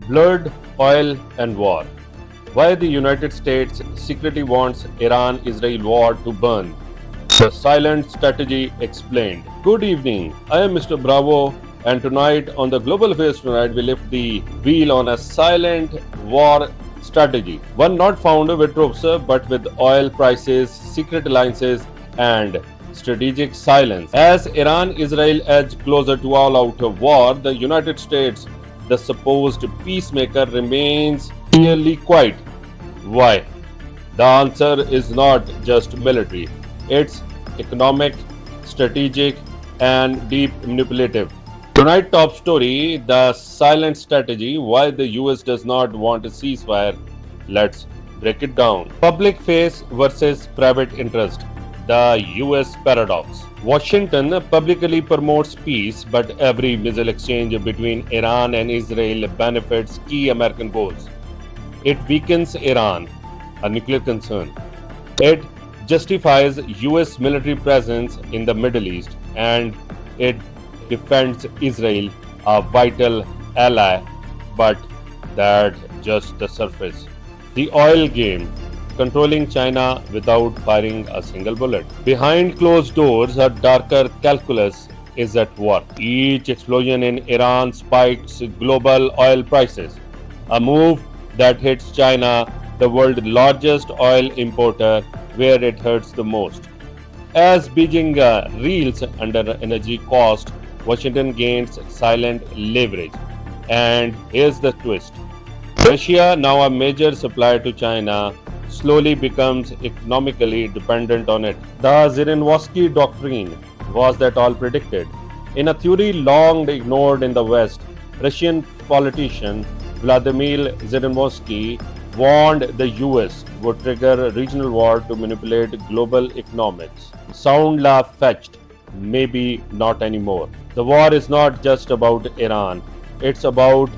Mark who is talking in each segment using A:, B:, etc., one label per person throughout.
A: Blood, oil, and war. Why the United States secretly wants Iran-Israel war to burn. The silent strategy explained. Good evening. I am Mr. Bravo, and tonight on the Global Affairs Tonight, we lift the wheel on a silent war strategy. One not found with troops, but with oil prices, secret alliances, and strategic silence. As Iran-Israel edge closer to all-out war, the United States, the supposed peacemaker, remains eerily quiet. Why? The answer is not just military. It's economic, strategic, and deep manipulative. Tonight top story, the silent strategy, why the US does not want a ceasefire. Let's break it down. Public face versus private interest. The US paradox. Washington publicly promotes peace, but every missile exchange between Iran and Israel benefits key American goals. It weakens Iran, a nuclear concern. It justifies US military presence in the Middle East, and it defends Israel, a vital ally, but that's just the surface. The oil game, controlling China without firing a single bullet. Behind closed doors, a darker calculus is at work. Each explosion in Iran spikes global oil prices, a move that hits China, the world's largest oil importer, where it hurts the most. As Beijing reels under energy cost, Washington gains silent leverage. And here's the twist. Russia, now a major supplier to China, slowly becomes economically dependent on it. The Zirinovsky doctrine was that all predicted. In a theory long ignored in the West, Russian politician Vladimir Zirinovsky warned the US would trigger a regional war to manipulate global economics. Sound laugh fetched, maybe not anymore. The war is not just about Iran, it's about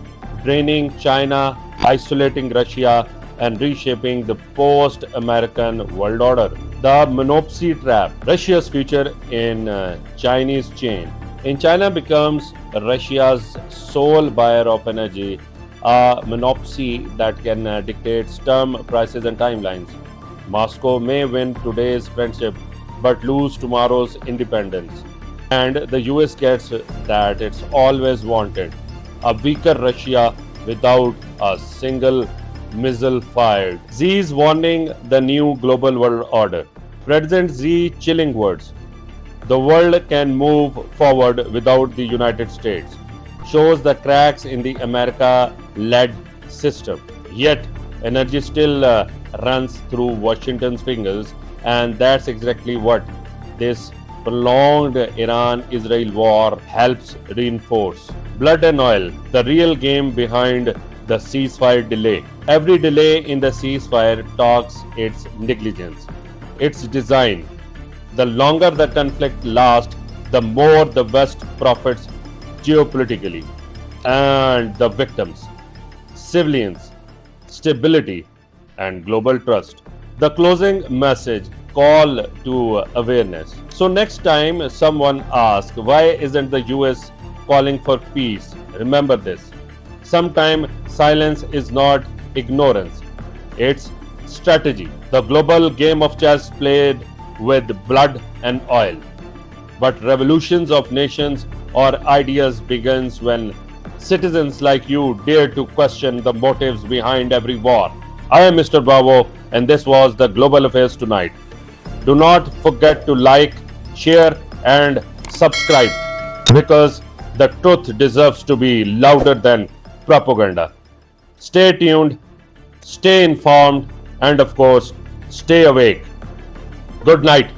A: draining China, isolating Russia, and reshaping the post-American world order. The monopoly trap, Russia's future in Chinese chain. In China becomes Russia's sole buyer of energy, a monopoly that can dictate term, prices, and timelines. Moscow may win today's friendship but lose tomorrow's independence. And the US gets that it's always wanted, a weaker Russia without a single missile fired. Xi's warning the new global world order. President Xi chilling words. The world can move forward without the United States. Shows the cracks in the America-led system. Yet, energy still runs through Washington's fingers, and that's exactly what this prolonged Iran-Israel war helps reinforce. Blood and oil, the real game behind the ceasefire delay. Every delay in the ceasefire talks its negligence, its design. The longer the conflict lasts, the more the West profits geopolitically. And the victims, civilians, stability, and global trust. The closing message, call to awareness. So next time someone asks, why isn't the US calling for peace? Remember this. Sometimes silence is not ignorance, it's strategy. The global game of chess played with blood and oil. But revolutions of nations or ideas begins when citizens like you dare to question the motives behind every war. I am Mr. Bravo, and this was the Global Affairs Tonight. Do not forget to like, share, and subscribe, because the truth deserves to be louder than propaganda. Stay tuned, stay informed, and of course, stay awake. Good night.